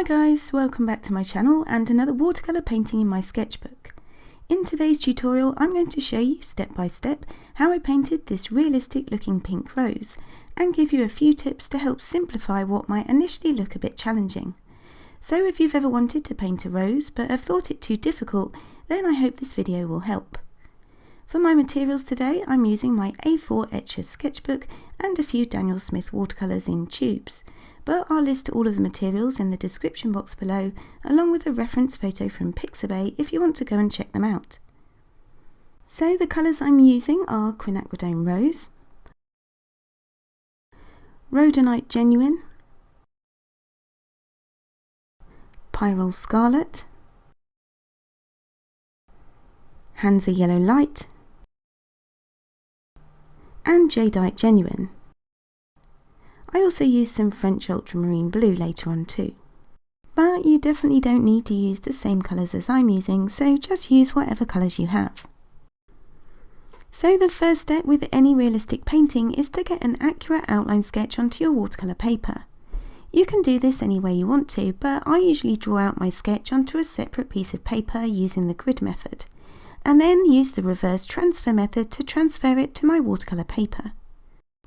Hi guys, welcome back to my channel and another watercolour painting in my sketchbook. In today's tutorial I'm going to show you step by step how I painted this realistic looking pink rose and give you a few tips to help simplify what might initially look a bit challenging. So if you've ever wanted to paint a rose but have thought it too difficult, then I hope this video will help. For my materials today I'm using my A4 Etchr sketchbook and a few Daniel Smith watercolours in tubes. But I'll list all of the materials in the description box below, along with a reference photo from Pixabay if you want to go and check them out. So the colours I'm using are Quinacridone Rose, Rhodonite Genuine, Pyrrol Scarlet, Hansa Yellow Light, and Jadeite Genuine. I also used some French Ultramarine blue later on too. But you definitely don't need to use the same colours as I'm using, so just use whatever colours you have. So the first step with any realistic painting is to get an accurate outline sketch onto your watercolour paper. You can do this any way you want to, but I usually draw out my sketch onto a separate piece of paper using the grid method, and then use the reverse transfer method to transfer it to my watercolour paper.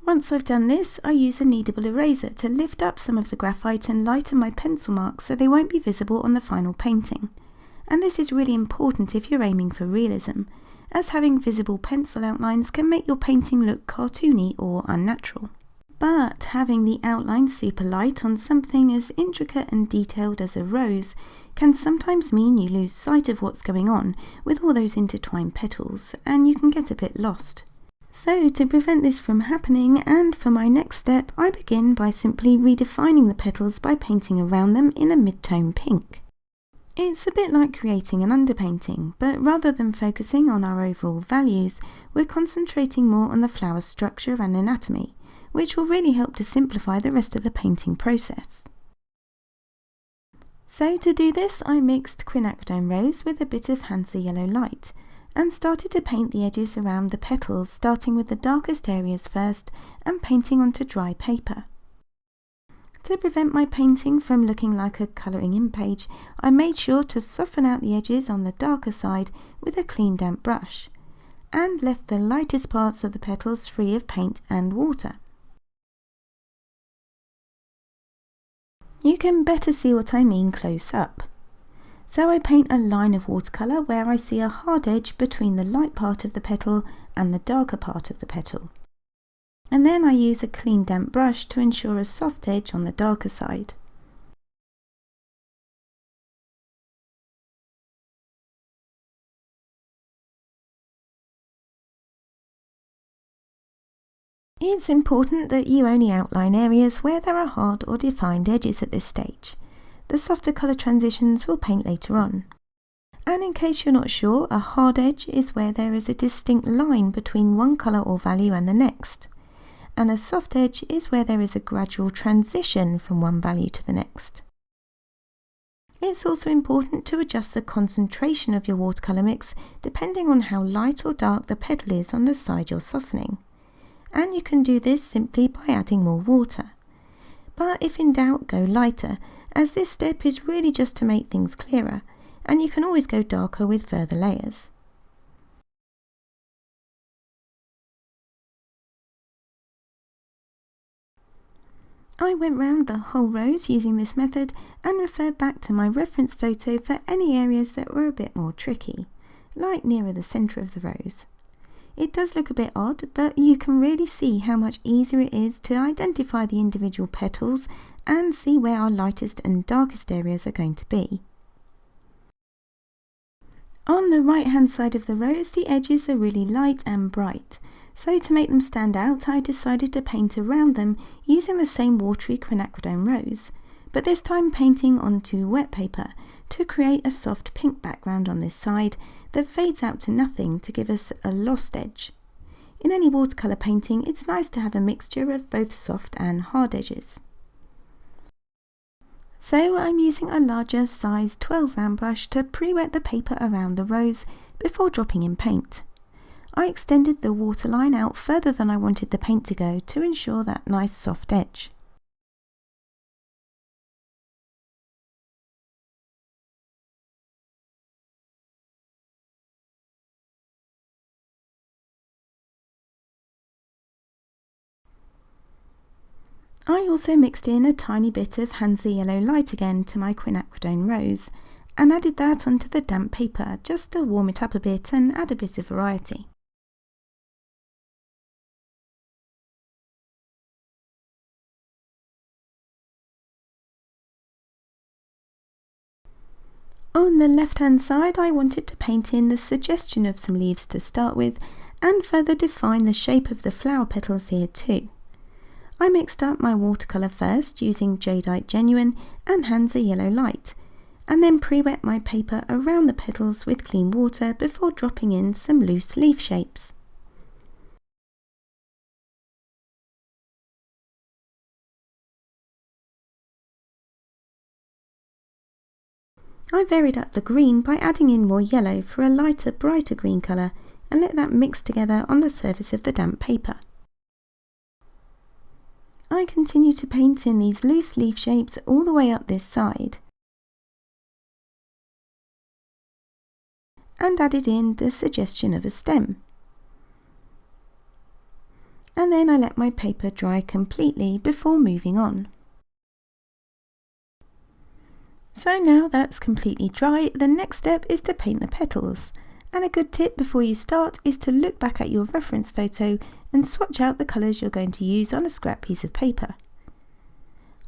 Once I've done this, I use a kneadable eraser to lift up some of the graphite and lighten my pencil marks so they won't be visible on the final painting. And this is really important if you're aiming for realism, as having visible pencil outlines can make your painting look cartoony or unnatural. But having the outline super light on something as intricate and detailed as a rose can sometimes mean you lose sight of what's going on with all those intertwined petals, and you can get a bit lost. So to prevent this from happening, and for my next step, I begin by simply redefining the petals by painting around them in a mid-tone pink. It's a bit like creating an underpainting, but rather than focusing on our overall values, we're concentrating more on the flower's structure and anatomy, which will really help to simplify the rest of the painting process. So to do this, I mixed Quinacridone Rose with a bit of Hansa Yellow Light, and started to paint the edges around the petals, starting with the darkest areas first and painting onto dry paper. To prevent my painting from looking like a colouring in page, I made sure to soften out the edges on the darker side with a clean damp brush, and left the lightest parts of the petals free of paint and water. You can better see what I mean close up. So I paint a line of watercolour where I see a hard edge between the light part of the petal and the darker part of the petal. And then I use a clean damp brush to ensure a soft edge on the darker side. It's important that you only outline areas where there are hard or defined edges at this stage. The softer colour transitions we'll paint later on. And in case you're not sure, a hard edge is where there is a distinct line between one colour or value and the next. And a soft edge is where there is a gradual transition from one value to the next. It's also important to adjust the concentration of your watercolour mix depending on how light or dark the petal is on the side you're softening. And you can do this simply by adding more water. But if in doubt, go lighter, as this step is really just to make things clearer, and you can always go darker with further layers. I went round the whole rose using this method and referred back to my reference photo for any areas that were a bit more tricky, like nearer the centre of the rose. It does look a bit odd, but you can really see how much easier it is to identify the individual petals and see where our lightest and darkest areas are going to be. On the right hand side of the rose, the edges are really light and bright, so to make them stand out I decided to paint around them using the same watery Quinacridone Rose, but this time painting onto wet paper to create a soft pink background on this side that fades out to nothing to give us a lost edge. In any watercolour painting, it's nice to have a mixture of both soft and hard edges. So I'm using a larger size 12 round brush to pre-wet the paper around the rose before dropping in paint. I extended the waterline out further than I wanted the paint to go to ensure that nice soft edge. I also mixed in a tiny bit of Hansa Yellow Light again to my Quinacridone Rose and added that onto the damp paper just to warm it up a bit and add a bit of variety. On the left hand side I wanted to paint in the suggestion of some leaves to start with and further define the shape of the flower petals here too. I mixed up my watercolour first using Jadeite Genuine and Hansa Yellow Light, and then pre-wet my paper around the petals with clean water before dropping in some loose leaf shapes. I varied up the green by adding in more yellow for a lighter, brighter green colour and let that mix together on the surface of the damp paper. I continue to paint in these loose leaf shapes all the way up this side and added in the suggestion of a stem. And then I let my paper dry completely before moving on. So now that's completely dry, the next step is to paint the petals. And a good tip before you start is to look back at your reference photo and swatch out the colours you're going to use on a scrap piece of paper.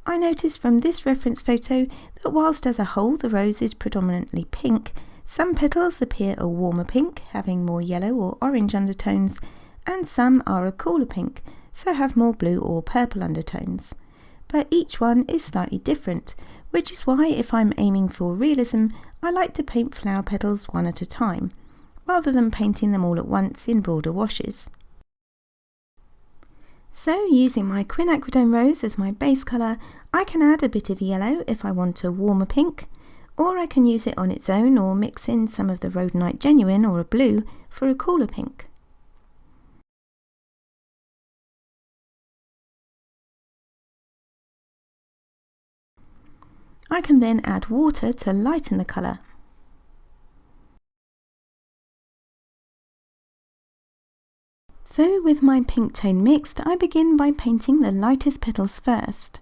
I noticed from this reference photo that whilst as a whole the rose is predominantly pink, some petals appear a warmer pink, having more yellow or orange undertones, and some are a cooler pink, so have more blue or purple undertones. But each one is slightly different, which is why if I'm aiming for realism, I like to paint flower petals one at a time, rather than painting them all at once in broader washes. So using my Quinacridone Rose as my base colour, I can add a bit of yellow if I want a warmer pink, or I can use it on its own or mix in some of the Rhodonite Genuine or a blue for a cooler pink. I can then add water to lighten the colour. So with my pink tone mixed, I begin by painting the lightest petals first.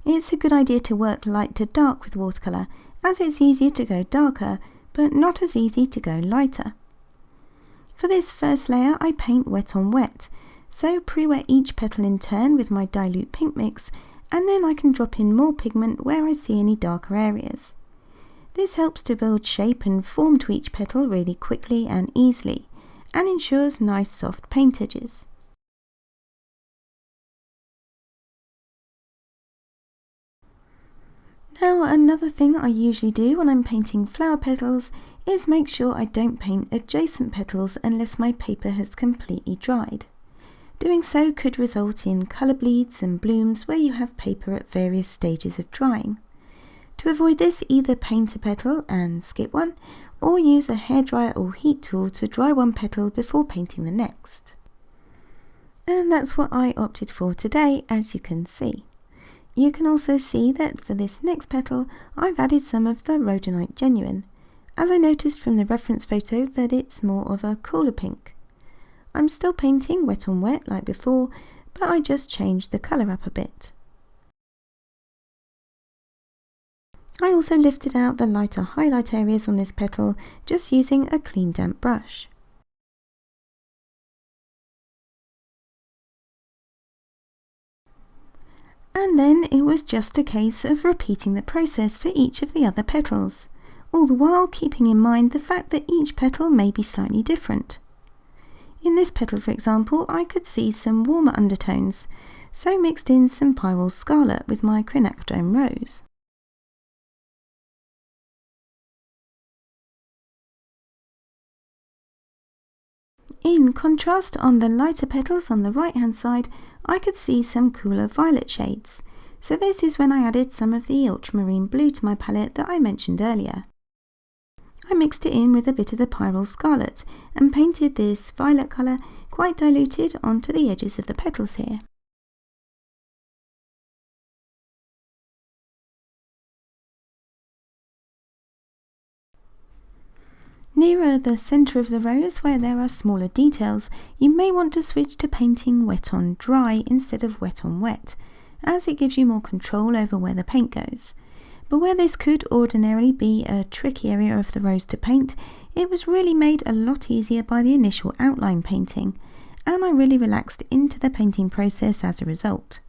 It's a good idea to work light to dark with watercolour, as it's easier to go darker, but not as easy to go lighter. For this first layer I paint wet on wet, so pre-wet each petal in turn with my dilute pink mix, and then I can drop in more pigment where I see any darker areas. This helps to build shape and form to each petal really quickly and easily, and ensures nice soft paint edges. Now another thing I usually do when I'm painting flower petals is make sure I don't paint adjacent petals unless my paper has completely dried. Doing so could result in colour bleeds and blooms where you have paper at various stages of drying. To avoid this, either paint a petal and skip one, or use a hairdryer or heat tool to dry one petal before painting the next. And that's what I opted for today, as you can see. You can also see that for this next petal I've added some of the Rhodonite Genuine, as I noticed from the reference photo that it's more of a cooler pink. I'm still painting wet on wet like before, but I just changed the colour up a bit. I also lifted out the lighter highlight areas on this petal just using a clean damp brush. And then it was just a case of repeating the process for each of the other petals, all the while keeping in mind the fact that each petal may be slightly different. In this petal, for example, I could see some warmer undertones, so mixed in some Pyrrol Scarlet with my Quinacridone Rose. In contrast, on the lighter petals on the right hand side, I could see some cooler violet shades, so this is when I added some of the ultramarine blue to my palette that I mentioned earlier. I mixed it in with a bit of the Pyrrol Scarlet and painted this violet colour quite diluted onto the edges of the petals here. Nearer the centre of the rose, where there are smaller details, you may want to switch to painting wet on dry instead of wet on wet, as it gives you more control over where the paint goes. But where this could ordinarily be a tricky area of the rose to paint, it was really made a lot easier by the initial outline painting, and I really relaxed into the painting process as a result.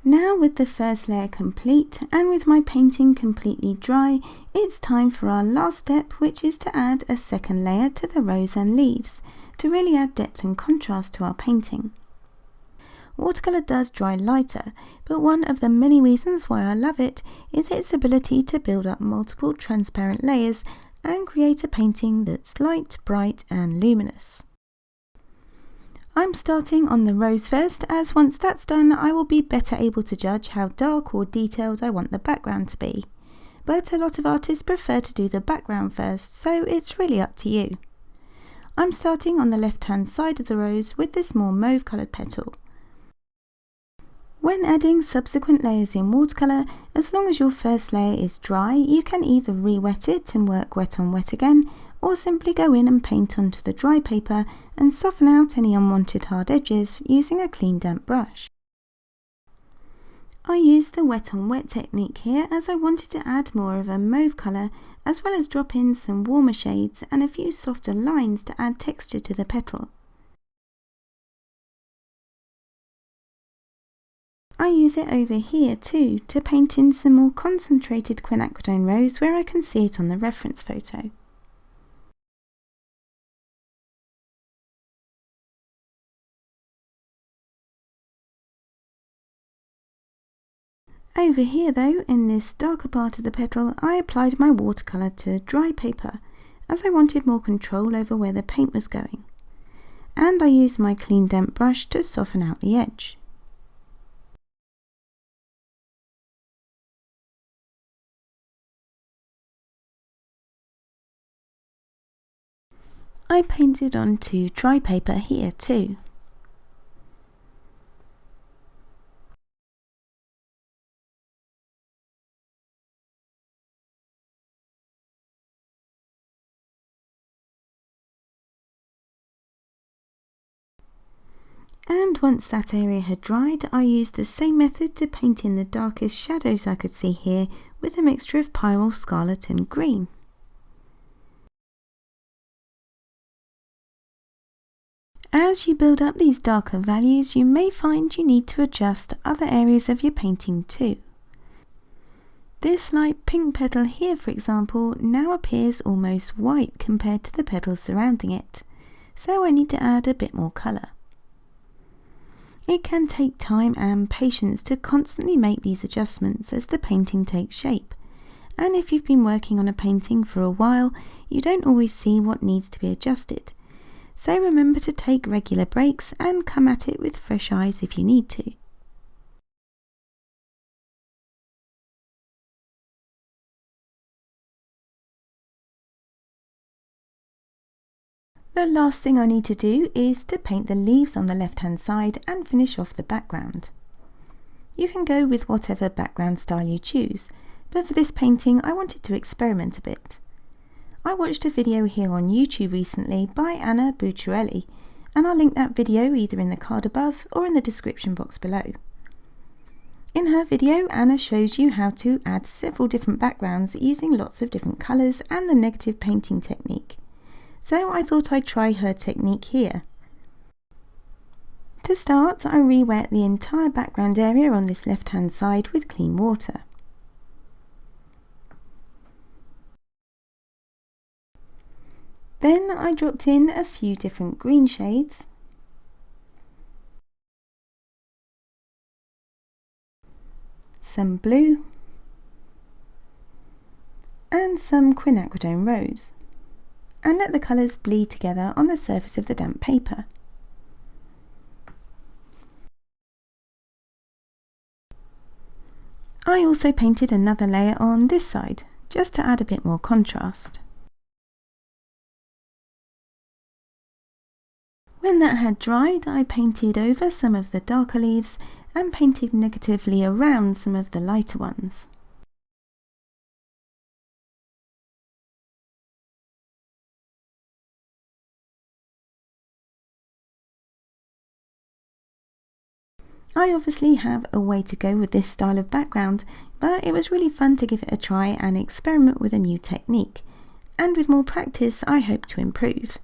Now with the first layer complete and with my painting completely dry, it's time for our last step, which is to add a second layer to the rose and leaves to really add depth and contrast to our painting. Watercolour does dry lighter, but one of the many reasons why I love it is its ability to build up multiple transparent layers and create a painting that's light, bright and luminous. I'm starting on the rose first, as once that's done I will be better able to judge how dark or detailed I want the background to be. But a lot of artists prefer to do the background first, so it's really up to you. I'm starting on the left hand side of the rose with this more mauve coloured petal. When adding subsequent layers in watercolour, as long as your first layer is dry, you can either re-wet it and work wet on wet again, or simply go in and paint onto the dry paper and soften out any unwanted hard edges using a clean damp brush. I used the wet on wet technique here as I wanted to add more of a mauve colour, as well as drop in some warmer shades and a few softer lines to add texture to the petal. I use it over here too to paint in some more concentrated quinacridone rose where I can see it on the reference photo. Over here though, in this darker part of the petal, I applied my watercolour to dry paper as I wanted more control over where the paint was going. And I used my clean damp brush to soften out the edge. I painted onto dry paper here too. And once that area had dried, I used the same method to paint in the darkest shadows I could see here with a mixture of Pyrrol, scarlet and green. As you build up these darker values, you may find you need to adjust other areas of your painting too. This light pink petal here, for example, now appears almost white compared to the petals surrounding it, so I need to add a bit more colour. It can take time and patience to constantly make these adjustments as the painting takes shape, and if you've been working on a painting for a while, you don't always see what needs to be adjusted. So remember to take regular breaks and come at it with fresh eyes if you need to. The last thing I need to do is to paint the leaves on the left hand side and finish off the background. You can go with whatever background style you choose, but for this painting I wanted to experiment a bit. I watched a video here on YouTube recently by Anna Bucciarelli, and I'll link that video either in the card above or in the description box below. In her video, Anna shows you how to add several different backgrounds using lots of different colours and the negative painting technique. So I thought I'd try her technique here. To start, I re-wet the entire background area on this left hand side with clean water. Then I dropped in a few different green shades, some blue and some quinacridone rose, and let the colours bleed together on the surface of the damp paper. I also painted another layer on this side, just to add a bit more contrast. When that had dried, I painted over some of the darker leaves and painted negatively around some of the lighter ones. I obviously have a way to go with this style of background, but it was really fun to give it a try and experiment with a new technique, and with more practice I hope to improve.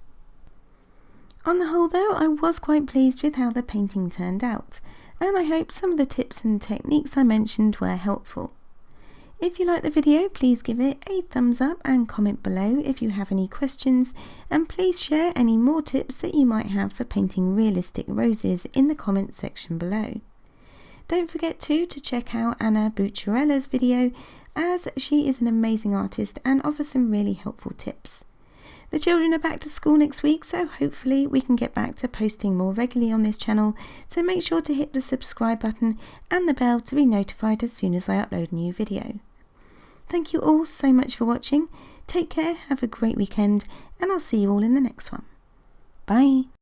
On the whole though, I was quite pleased with how the painting turned out, and I hope some of the tips and techniques I mentioned were helpful. If you liked the video, please give it a thumbs up and comment below if you have any questions, and please share any more tips that you might have for painting realistic roses in the comments section below. Don't forget to check out Anna Bucciarella's video, as she is an amazing artist and offers some really helpful tips. The children are back to school next week, so hopefully we can get back to posting more regularly on this channel, so make sure to hit the subscribe button and the bell to be notified as soon as I upload a new video. Thank you all so much for watching. Take care, have a great weekend, and I'll see you all in the next one. Bye!